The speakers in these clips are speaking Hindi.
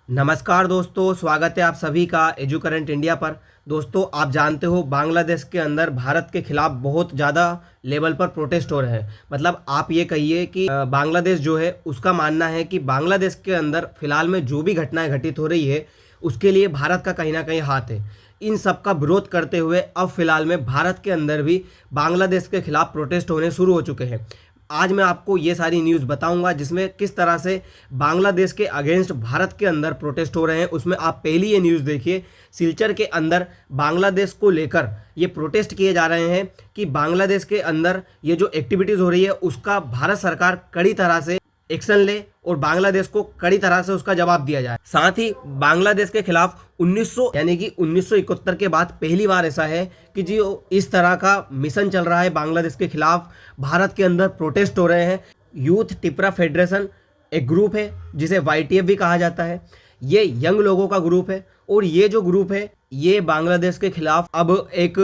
नमस्कार दोस्तों, स्वागत है आप सभी का एजू करंट इंडिया पर। दोस्तों, आप जानते हो बांग्लादेश के अंदर भारत के खिलाफ बहुत ज़्यादा लेवल पर प्रोटेस्ट हो रहे हैं। मतलब आप ये कहिए कि बांग्लादेश जो है उसका मानना है कि बांग्लादेश के अंदर फिलहाल में जो भी घटनाएं घटित हो रही है उसके लिए भारत का कहीं ना कहीं हाथ है। इन सब का विरोध करते हुए अब फिलहाल में भारत के अंदर भी बांग्लादेश के खिलाफ प्रोटेस्ट होने शुरू हो चुके हैं। आज मैं आपको ये सारी न्यूज़ बताऊंगा जिसमें किस तरह से बांग्लादेश के अगेंस्ट भारत के अंदर प्रोटेस्ट हो रहे हैं। उसमें आप पहली ये न्यूज़ देखिए, सिलचर के अंदर बांग्लादेश को लेकर ये प्रोटेस्ट किए जा रहे हैं कि बांग्लादेश के अंदर ये जो एक्टिविटीज़ हो रही है उसका भारत सरकार कड़ी तरह से एक्शन ले और बांग्लादेश को कड़ी तरह से उसका जवाब दिया जाए। साथ ही बांग्लादेश के खिलाफ 1900 यानी कि 1971 के बाद पहली बार ऐसा है कि जो इस तरह का मिशन चल रहा है बांग्लादेश के खिलाफ, भारत के अंदर प्रोटेस्ट हो रहे हैं। यूथ टिपरा फेडरेशन एक ग्रुप है जिसे YTF भी कहा जाता है। ये यंग लोगों का ग्रुप है और ये जो ग्रुप है ये बांग्लादेश के खिलाफ अब एक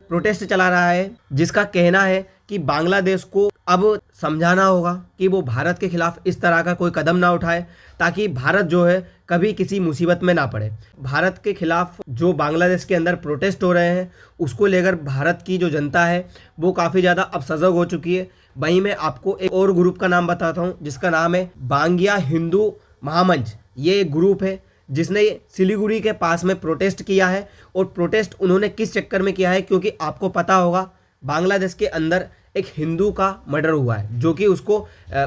प्रोटेस्ट चला रहा है जिसका कहना है कि बांग्लादेश को अब समझाना होगा कि वो भारत के खिलाफ इस तरह का कोई कदम ना उठाए ताकि भारत जो है कभी किसी मुसीबत में ना पड़े। भारत के खिलाफ जो बांग्लादेश के अंदर प्रोटेस्ट हो रहे हैं उसको लेकर भारत की जो जनता है वो काफ़ी ज़्यादा अब सजग हो चुकी है। वहीं मैं आपको एक और ग्रुप का नाम बताता हूँ जिसका नाम है बांग्या हिंदू महामंच। ये एक ग्रुप है जिसने सिलीगुड़ी के पास में प्रोटेस्ट किया है। और प्रोटेस्ट उन्होंने किस चक्कर में किया है, क्योंकि आपको पता होगा बांग्लादेश के अंदर एक हिंदू का मर्डर हुआ है जो कि उसको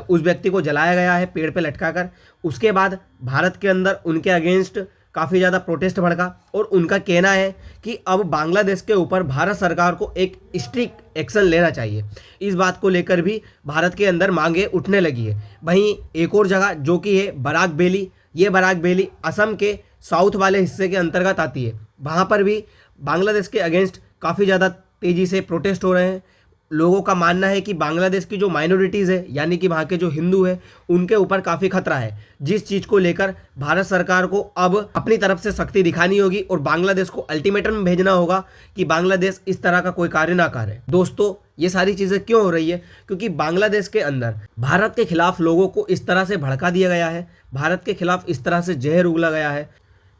उस व्यक्ति को जलाया गया है पेड़ पे लटकाकर। उसके बाद भारत के अंदर उनके अगेंस्ट काफ़ी ज़्यादा प्रोटेस्ट भड़का और उनका कहना है कि अब बांग्लादेश के ऊपर भारत सरकार को एक स्ट्रिक्ट एक्शन लेना चाहिए। इस बात को लेकर भी भारत के अंदर मांगे उठने लगी है। वहीं एक और जगह जो कि है बराक वैली, ये बराक वैली असम के साउथ वाले हिस्से के अंतर्गत आती है। वहाँ पर भी बांग्लादेश के अगेंस्ट काफ़ी ज़्यादा तेज़ी से प्रोटेस्ट हो रहे हैं। लोगों का मानना है कि बांग्लादेश की जो माइनॉरिटीज़ है यानी कि वहाँ के जो हिंदू है उनके ऊपर काफ़ी खतरा है, जिस चीज़ को लेकर भारत सरकार को अब अपनी तरफ से सख्ती दिखानी होगी और बांग्लादेश को अल्टीमेटम भेजना होगा कि बांग्लादेश इस तरह का कोई कार्य ना करे। दोस्तों, ये सारी चीज़ें क्यों हो रही है? क्योंकि बांग्लादेश के अंदर भारत के खिलाफ लोगों को इस तरह से भड़का दिया गया है, भारत के खिलाफ इस तरह से जहर उगला गया है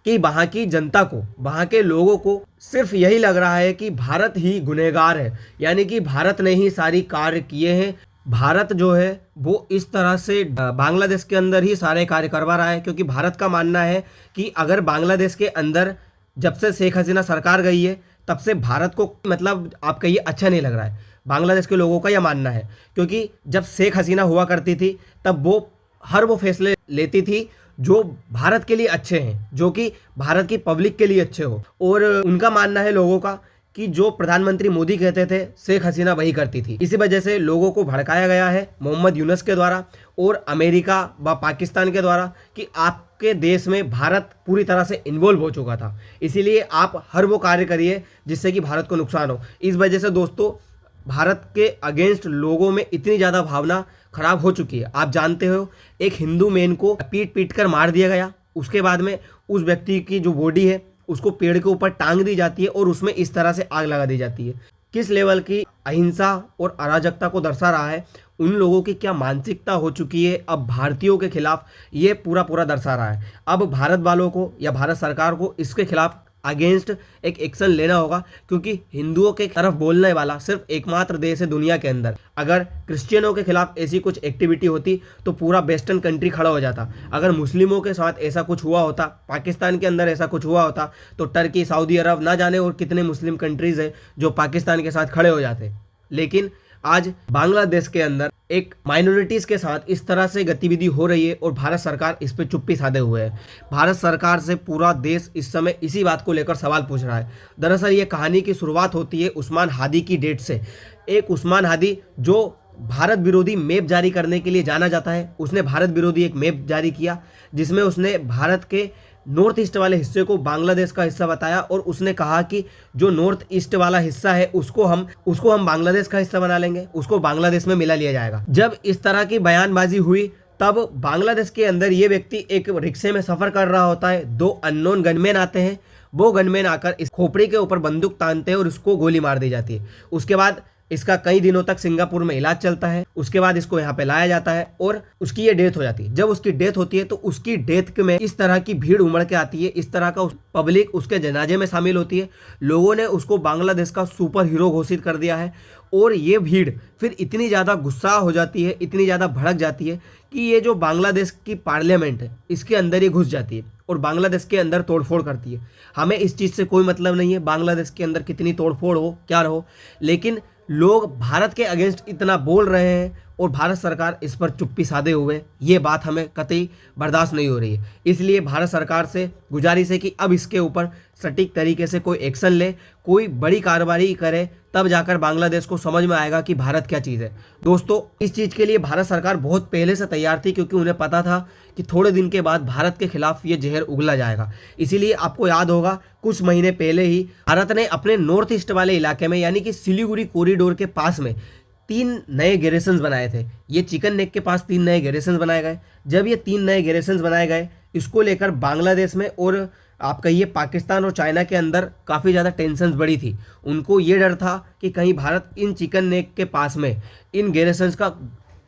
कि वहाँ की जनता को, वहाँ के लोगों को सिर्फ यही लग रहा है कि भारत ही गुनहगार है, यानी कि भारत ने ही सारी कार्य किए हैं। भारत जो है वो इस तरह से बांग्लादेश के अंदर ही सारे कार्य करवा रहा है, क्योंकि भारत का मानना है कि अगर बांग्लादेश के अंदर जब से शेख हसीना सरकार गई है तब से भारत को मतलब आप कहिए अच्छा नहीं लग रहा है। बांग्लादेश के लोगों का यह मानना है, क्योंकि जब शेख हसीना हुआ करती थी तब वो फैसले लेती थी जो भारत के लिए अच्छे हैं, जो कि भारत की पब्लिक के लिए अच्छे हो। और उनका मानना है लोगों का कि जो प्रधानमंत्री मोदी कहते थे शेख हसीना वही करती थी। इसी वजह से लोगों को भड़काया गया है मोहम्मद यूनुस के द्वारा और अमेरिका व पाकिस्तान के द्वारा कि आपके देश में भारत पूरी तरह से इन्वॉल्व हो चुका था, इसीलिए आप हर वो कार्य करिए जिससे कि भारत को नुकसान हो। इस वजह से दोस्तों भारत के अगेंस्ट लोगों में इतनी ज़्यादा भावना खराब हो चुकी है। आप जानते हो एक हिंदू मैन को पीट पीट कर मार दिया गया, उसके बाद में उस व्यक्ति की जो बॉडी है उसको पेड़ के ऊपर टांग दी जाती है और उसमें इस तरह से आग लगा दी जाती है। किस लेवल की अहिंसा और अराजकता को दर्शा रहा है, उन लोगों की क्या मानसिकता हो चुकी है अब भारतीयों के खिलाफ, ये पूरा दर्शा रहा है। अब भारत वालों को या भारत सरकार को इसके खिलाफ अगेंस्ट एक एक्शन लेना होगा, क्योंकि हिंदुओं के तरफ बोलने वाला सिर्फ एकमात्र देश है दुनिया के अंदर। अगर क्रिश्चियनों के खिलाफ ऐसी कुछ एक्टिविटी होती तो पूरा वेस्टर्न कंट्री खड़ा हो जाता। अगर मुस्लिमों के साथ ऐसा कुछ हुआ होता, पाकिस्तान के अंदर ऐसा कुछ हुआ होता, तो टर्की, सऊदी अरब, ना जाने और कितने मुस्लिम कंट्रीज़ हैं जो पाकिस्तान के साथ खड़े हो जाते। लेकिन आज बांग्लादेश के अंदर एक माइनॉरिटीज़ के साथ इस तरह से गतिविधि हो रही है और भारत सरकार इस पर चुप्पी साधे हुए है। भारत सरकार से पूरा देश इस समय इसी बात को लेकर सवाल पूछ रहा है। दरअसल ये कहानी की शुरुआत होती है उस्मान हादी की डेट से। एक उस्मान हादी जो भारत विरोधी मैप जारी करने के लिए जाना जाता है, उसने भारत विरोधी एक मैप जारी किया जिसमें उसने भारत के नॉर्थ ईस्ट वाले हिस्से को बांग्लादेश का हिस्सा बताया और उसने कहा कि जो नॉर्थ ईस्ट वाला हिस्सा है उसको हम बांग्लादेश का हिस्सा बना लेंगे, उसको बांग्लादेश में मिला लिया जाएगा। जब इस तरह की बयानबाजी हुई तब बांग्लादेश के अंदर ये व्यक्ति एक रिक्शे में सफ़र कर रहा होता है, दो अननोन गनमैन आते हैं। वो गनमैन आकर इस खोपड़ी के ऊपर बंदूक तानते हैं और उसको गोली मार दी जाती है। उसके बाद इसका कई दिनों तक सिंगापुर में इलाज चलता है, उसके बाद इसको यहाँ पे लाया जाता है और उसकी ये डेथ हो जाती है। जब उसकी डेथ होती है तो उसकी डेथ में इस तरह की भीड़ उमड़ के आती है, इस तरह का पब्लिक उसके जनाजे में शामिल होती है। लोगों ने उसको बांग्लादेश का सुपर हीरो घोषित कर दिया है और ये भीड़ फिर इतनी ज़्यादा गुस्सा हो जाती है, इतनी ज़्यादा भड़क जाती है कि ये जो बांग्लादेश की पार्लियामेंट है इसके अंदर ही घुस जाती है और बांग्लादेश के अंदर तोड़फोड़ करती है। हमें इस चीज़ से कोई मतलब नहीं है बांग्लादेश के अंदर कितनी तोड़फोड़ हो क्या हो, लेकिन लोग भारत के अगेंस्ट इतना बोल रहे हैं और भारत सरकार इस पर चुप्पी साधे हुए, ये बात हमें कतई बर्दाश्त नहीं हो रही है। इसलिए भारत सरकार से गुजारिश है कि अब इसके ऊपर सटीक तरीके से कोई एक्शन ले, कोई बड़ी कार्रवाई करे, तब जाकर बांग्लादेश को समझ में आएगा कि भारत क्या चीज़ है। दोस्तों, इस चीज़ के लिए भारत सरकार बहुत पहले से तैयार थी, क्योंकि उन्हें पता था कि थोड़े दिन के बाद भारत के खिलाफ ये जहर उगला जाएगा। इसीलिए आपको याद होगा कुछ महीने पहले ही भारत ने अपने नॉर्थ ईस्ट वाले इलाके में यानी कि सिलीगुड़ी कॉरिडोर के पास में 3 नए गैरिसन्स बनाए थे। ये चिकन नेक के पास 3 नए गैरिसन्स बनाए गए। जब ये 3 नए गैरिसन्स बनाए गए, इसको लेकर बांग्लादेश में और आप कहिए पाकिस्तान और चाइना के अंदर काफ़ी ज़्यादा टेंशन्स बढ़ी थी। उनको ये डर था कि कहीं भारत इन चिकन नेक के पास में इन गैरिसन्स का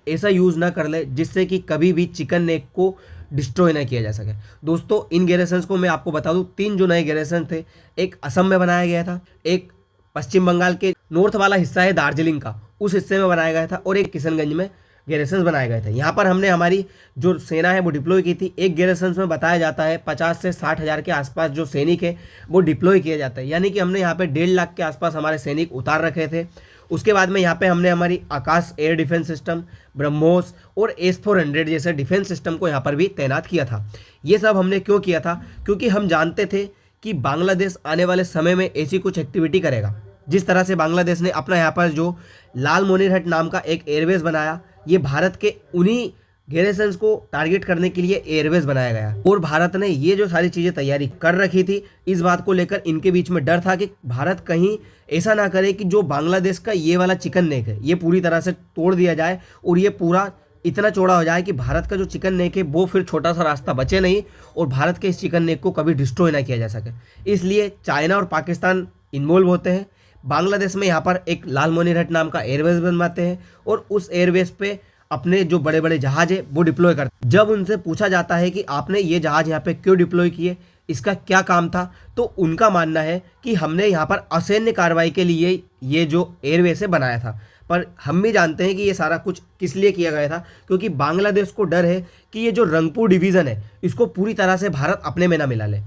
ऐसा यूज़ ना कर ले जिससे कि कभी भी चिकन नेक को डिस्ट्रॉय ना किया जा सके। दोस्तों, इन गैरिसन्स को मैं आपको बता दूं, 3 जो नए गैरिसन थे, एक असम में बनाया गया था, एक पश्चिम बंगाल के नॉर्थ वाला हिस्सा है दार्जिलिंग का, उस हिस्से में बनाया गया था, और एक किशनगंज में गैरिसन्स बनाए गए थे। यहाँ पर हमने हमारी जो सेना है वो डिप्लॉय की थी। एक गैरिसन्स में बताया जाता है 50 से 60 हज़ार के आसपास जो सैनिक है वो डिप्लॉय किया जाता है, यानी कि हमने यहाँ पे 1.5 लाख के आसपास हमारे सैनिक उतार रखे थे। उसके बाद में यहाँ पे हमने हमारी आकाश एयर डिफेंस सिस्टम, ब्रह्मोस और S-400 जैसे डिफेंस सिस्टम को यहाँ पर भी तैनात किया था। ये सब हमने क्यों किया था? क्योंकि हम जानते थे कि बांग्लादेश आने वाले समय में ऐसी कुछ एक्टिविटी करेगा। जिस तरह से बांग्लादेश ने अपना यहाँ पर जो लाल मोनिरहट नाम का एक एयरबेस बनाया, ये भारत के उन्हीं गैरिसन्स को टारगेट करने के लिए एयरबेस बनाया गया। और भारत ने ये जो सारी चीज़ें तैयारी कर रखी थी, इस बात को लेकर इनके बीच में डर था कि भारत कहीं ऐसा ना करे कि जो बांग्लादेश का ये वाला चिकन नेक है ये पूरी तरह से तोड़ दिया जाए और ये पूरा इतना चौड़ा हो जाए कि भारत का जो चिकन नेक है वो फिर छोटा सा रास्ता बचे नहीं और भारत के इस चिकन नेक को कभी डिस्ट्रॉय ना किया जा सके। इसलिए चाइना और पाकिस्तान इन्वॉल्व होते हैं। बांग्लादेश में यहाँ पर एक लाल मोनिरहट नाम का एयरबेस बनवाते हैं और उस एयरबेस पे अपने जो बड़े बड़े जहाज है वो डिप्लॉय करते हैं। जब उनसे पूछा जाता है कि आपने ये जहाज यहाँ पे क्यों डिप्लॉय किए, इसका क्या काम था, तो उनका मानना है कि हमने यहाँ पर असैन्य कार्रवाई के लिए ये जो एयरबेस है बनाया था। पर हम भी जानते हैं कि ये सारा कुछ किस लिए किया गया था, क्योंकि बांग्लादेश को डर है कि ये जो रंगपुर डिवीज़न है इसको पूरी तरह से भारत अपने में ना मिला ले।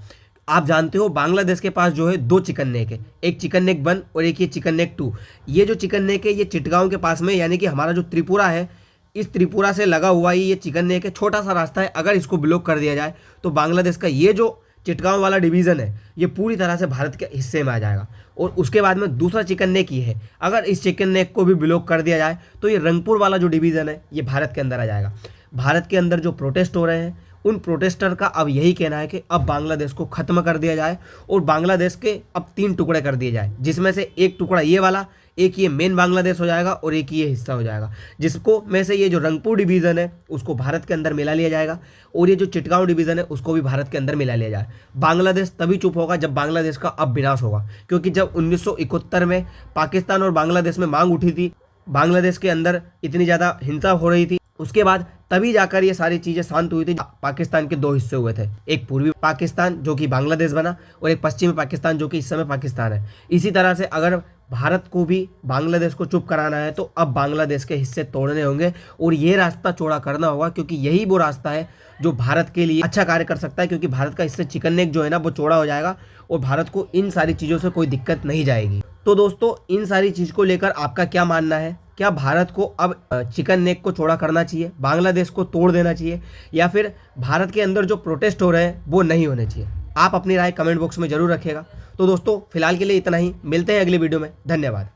आप जानते हो बांग्लादेश के पास जो है 2 चिकन नेक है, एक चिकन नेक 1 और एक ये चिकन नेक 2। ये जो चिकन नेक है ये चिटगांव के पास में, यानी कि हमारा जो त्रिपुरा है, इस त्रिपुरा से लगा हुआ ही ये चिकन नेक है। छोटा सा रास्ता है, अगर इसको ब्लॉक कर दिया जाए तो बांग्लादेश का ये जो चिटगांव वाला डिवीज़न है ये पूरी तरह से भारत के हिस्से में आ जाएगा। और उसके बाद में दूसरा चिकन नेक ये है, अगर इस चिकन नेक को भी ब्लॉक कर दिया जाए तो ये रंगपुर वाला जो डिवीज़न है ये भारत के अंदर आ जाएगा। भारत के अंदर जो प्रोटेस्ट हो रहे हैं उन प्रोटेस्टर का अब यही कहना है कि अब बांग्लादेश को ख़त्म कर दिया जाए और बांग्लादेश के अब 3 टुकड़े कर दिए जाए, जिसमें से एक टुकड़ा ये वाला, एक ये मेन बांग्लादेश हो जाएगा और एक ये हिस्सा हो जाएगा, जिसको में से ये जो रंगपुर डिवीज़न है उसको भारत के अंदर मिला लिया जाएगा और ये जो चिटगांव डिवीज़न है उसको भी भारत के अंदर मिला लिया जाए। बांग्लादेश तभी चुप होगा जब बांग्लादेश का अब विनाश होगा, क्योंकि जब 1971 में पाकिस्तान और बांग्लादेश में मांग उठी थी, बांग्लादेश के अंदर इतनी ज़्यादा हिंसा हो रही थी, उसके बाद तभी जाकर ये सारी चीज़ें शांत हुई थी। पाकिस्तान के 2 हिस्से हुए थे, एक पूर्वी पाकिस्तान जो कि बांग्लादेश बना और एक पश्चिमी पाकिस्तान जो कि इस समय पाकिस्तान है। इसी तरह से अगर भारत को भी बांग्लादेश को चुप कराना है तो अब बांग्लादेश के हिस्से तोड़ने होंगे और ये रास्ता चौड़ा करना होगा, क्योंकि यही वो रास्ता है जो भारत के लिए अच्छा कार्य कर सकता है, क्योंकि भारत का इससे चिकन नेक जो है ना वो चौड़ा हो जाएगा और भारत को इन सारी चीज़ों से कोई दिक्कत नहीं जाएगी। तो दोस्तों, इन सारी चीज़ को लेकर आपका क्या मानना है? क्या भारत को अब चिकन नेक को चौड़ा करना चाहिए, बांग्लादेश को तोड़ देना चाहिए, या फिर भारत के अंदर जो प्रोटेस्ट हो रहे हैं वो नहीं होने चाहिए? आप अपनी राय कमेंट बॉक्स में जरूर रखिएगा। तो दोस्तों, फिलहाल के लिए इतना ही, मिलते हैं अगले वीडियो में। धन्यवाद।